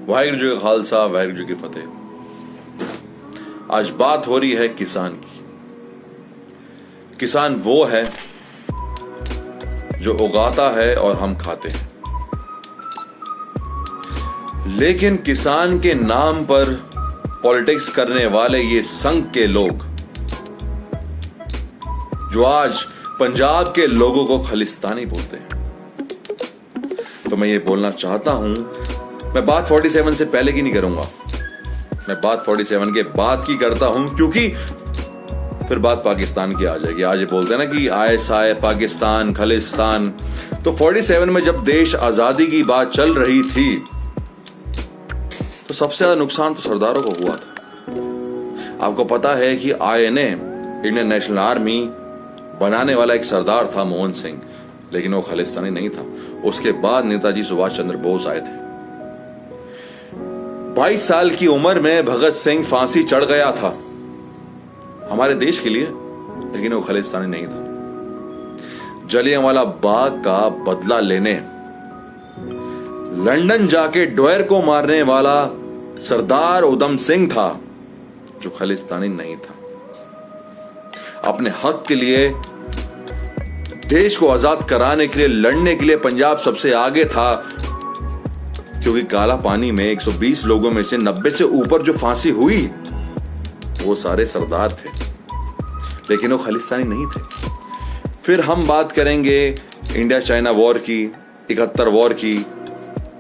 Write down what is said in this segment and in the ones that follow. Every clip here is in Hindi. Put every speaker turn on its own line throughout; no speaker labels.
वाहिगुरू जी का खालसा, वाहिगुरू जी की फतेह। आज बात हो रही है किसान की। किसान वो है जो उगाता है और हम खाते हैं, लेकिन किसान के नाम पर पॉलिटिक्स करने वाले ये संघ के लोग जो आज पंजाब के लोगों को खालिस्तानी बोलते हैं, तो मैं ये बोलना चाहता हूं, मैं बात 47 से पहले की नहीं करूंगा, मैं बात 47 के बाद की करता हूं, क्योंकि फिर बात पाकिस्तान की आ जाएगी। आज ये बोलते हैं ना कि ISI, पाकिस्तान, खालिस्तान। तो 47 में जब देश आजादी की बात चल रही थी तो सबसे ज्यादा नुकसान तो सरदारों को हुआ था। आपको पता है कि INA, इंडियन नेशनल आर्मी बनाने वाला एक सरदार था मोहन सिंह, लेकिन वो खालिस्तानी नहीं था। उसके बाद नेताजी सुभाष चंद्र बोस आए थे। 22 साल की उम्र में भगत सिंह फांसी चढ़ गया था हमारे देश के लिए, लेकिन वो खालिस्तानी नहीं था। जलियांवाला बाग का बदला लेने लंदन जाके डोयर को मारने वाला सरदार उधम सिंह था, जो खालिस्तानी नहीं था। अपने हक के लिए, देश को आजाद कराने के लिए, लड़ने के लिए पंजाब सबसे आगे था, क्योंकि काला पानी में 120 लोगों में से 90 से ऊपर जो फांसी हुई वो सारे सरदार थे, लेकिन वो खालिस्तानी नहीं थे। फिर हम बात करेंगे इंडिया चाइना वॉर की, 71 वॉर की,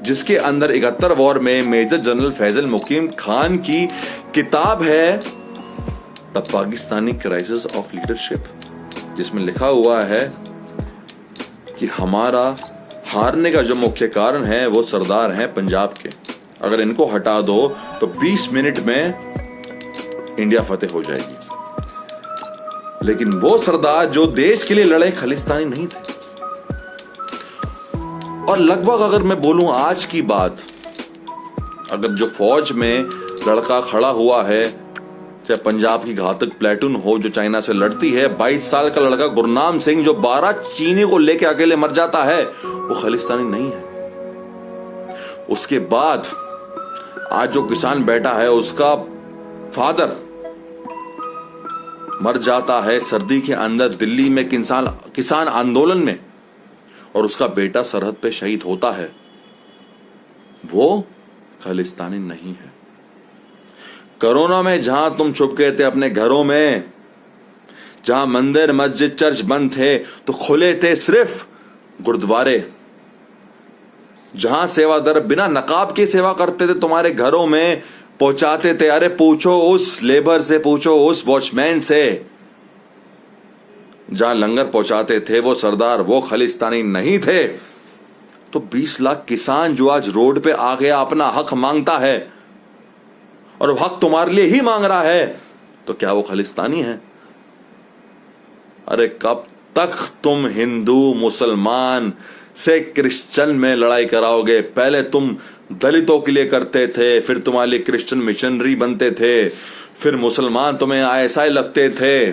जिसके अंदर 71 वॉर में मेजर जनरल फैजल मुकीम खान की किताब है the Pakistani crisis of leadership, जिसमें लिखा हुआ है कि हमारा हारने का जो मुख्य कारण है वो सरदार हैं पंजाब के। अगर इनको हटा दो तो 20 मिनट में इंडिया फतेह हो जाएगी। लेकिन वो सरदार जो देश के लिए लड़े खालिस्तानी नहीं थे। और लगभग अगर मैं बोलूं आज की बात, अगर जो फौज में लड़का खड़ा हुआ है, चाहे पंजाब की घातक प्लेटून हो जो चाइना से लड़ती है, 22 साल का लड़का गुरनाम सिंह जो 12 चीनी को लेके अकेले मर जाता है, वो खालिस्तानी नहीं है। उसके बाद आज जो किसान बैठा है, उसका फादर मर जाता है सर्दी के अंदर दिल्ली में किसान आंदोलन में, और उसका बेटा सरहद पे शहीद होता है, वो खालिस्तानी नहीं है। कोरोना में जहां तुम छुप गए थे अपने घरों में, जहां मंदिर मस्जिद चर्च बंद थे तो खुले थे सिर्फ गुरुद्वारे, जहां सेवादार बिना नकाब की सेवा करते थे तुम्हारे घरों में, पहुंचाते थे। अरे पूछो उस लेबर से, पूछो उस वॉचमैन से, जहां लंगर पहुंचाते थे वो सरदार, वो खालिस्तानी नहीं थे। तो 20 लाख किसान जो आज रोड पे आ गया, अपना हक मांगता है, और वो हक तुम्हारे लिए ही मांग रहा है, तो क्या वो खालिस्तानी है? अरे कब तक तुम हिंदू मुसलमान से क्रिश्चियन में लड़ाई कराओगे? पहले तुम दलितों के लिए करते थे, फिर तुम्हारे लिए क्रिश्चियन मिशनरी बनते थे, फिर मुसलमान तुम्हें ISI लगते थे,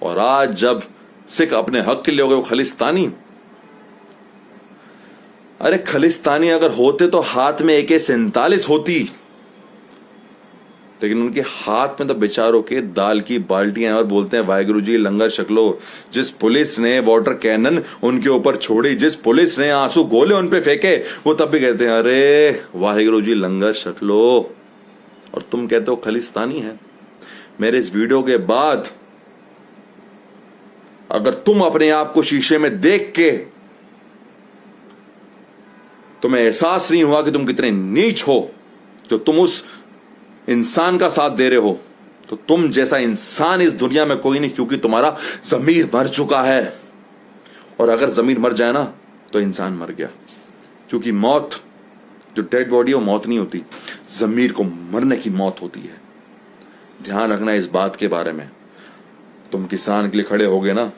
और आज जब सिख अपने हक के लिए हो गए वो खालिस्तानी। अरे खालिस्तानी अगर होते तो हाथ में AK-47 होती, लेकिन उनके हाथ में तो बेचारों के दाल की बाल्टियां हैं, और बोलते हैं वाहिगुरू जी लंगर छक लो। जिस पुलिस ने वाटर कैनन उनके ऊपर छोड़ी, जिस पुलिस ने आंसू गोले उन पे फेंके, वो तब भी कहते हैं अरे वाहिगुरू जी लंगर छक लो, और तुम कहते हो खालिस्तानी है। मेरे इस वीडियो के बाद अगर तुम अपने आप को शीशे में देख के तुम्हें एहसास नहीं हुआ कि तुम कितने नीच हो, जो तुम उस इंसान का साथ दे रहे हो, तो तुम जैसा इंसान इस दुनिया में कोई नहीं, क्योंकि तुम्हारा जमीर मर चुका है। और अगर जमीर मर जाए ना तो इंसान मर गया, क्योंकि मौत, जो डेड बॉडी है वो मौत नहीं होती, जमीर को मरने की मौत होती है। ध्यान रखना इस बात के बारे में। तुम किसान के लिए खड़े होगे ना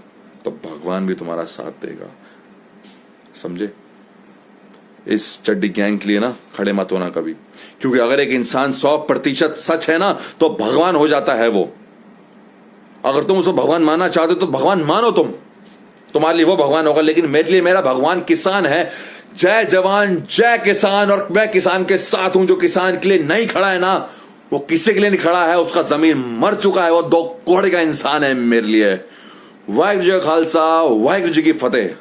तो भगवान भी तुम्हारा साथ देगा, समझे? इस चड्डी गैंग के लिए ना खड़े मत होना कभी, क्योंकि अगर एक इंसान 100% सच है ना तो भगवान हो जाता है वो। अगर तुम उसको भगवान मानना चाहते हो तो भगवान मानो, तुम्हारे लिए वो भगवान होगा, लेकिन मेरे लिए मेरा भगवान किसान है, जय जवान जय किसान, और मैं किसान के साथ हूं। जो किसान के लिए नहीं खड़ा है ना, वो किसी के लिए नहीं खड़ा है, उसका जमीन मर चुका है, वो दो कोड़े का इंसान है मेरे लिए। वाहिगुरू जी का खालसा, वाहिगुरू जी की फतेह।